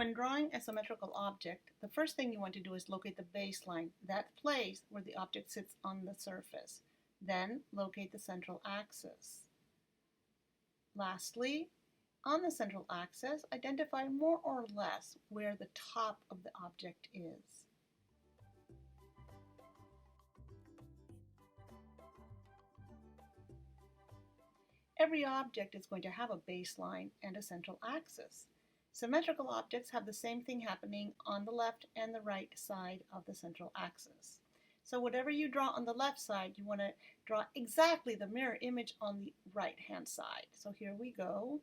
When drawing a symmetrical object, the first thing you want to do is locate the baseline, that place where the object sits on the surface. Then locate the central axis. Lastly, on the central axis, identify more or less where the top of the object is. Every object is going to have a baseline and a central axis. Symmetrical objects have the same thing happening on the left and the right side of the central axis. So whatever you draw on the left side, you want to draw exactly the mirror image on the right-hand side. So here we go.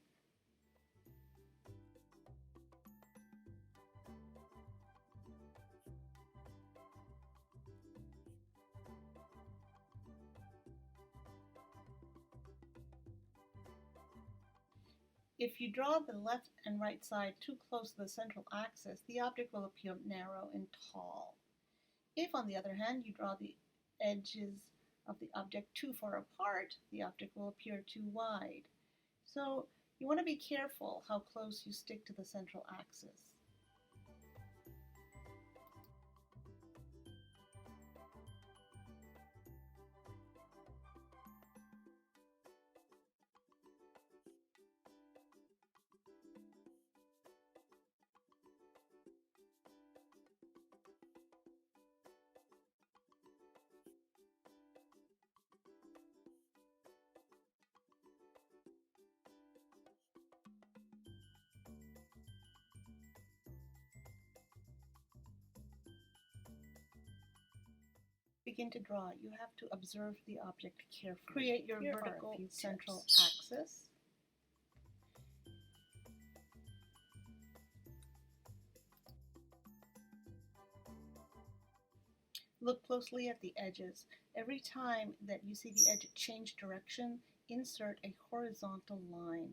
If you draw the left and right side too close to the central axis, the object will appear narrow and tall. If, on the other hand, you draw the edges of the object too far apart, the object will appear too wide. So you want to be careful how close you stick to the central axis. Begin to draw, you have to observe the object carefully. Create your vertical central axis. Look closely at the edges. Every time that you see the edge change direction, insert a horizontal line.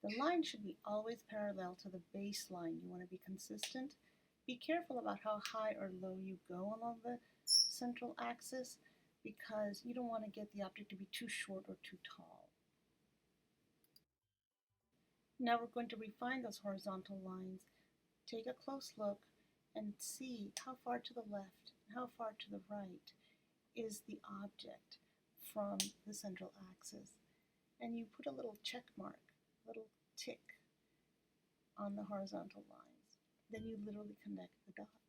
The line should be always parallel to the baseline. You want to be consistent. Be careful about how high or low you go along the central axis because you don't want to get the object to be too short or too tall. Now we're going to refine those horizontal lines. Take a close look and see how far to the left and how far to the right is the object from the central axis. And you put a little check mark, a little tick on the horizontal lines. Then you literally connect the dots.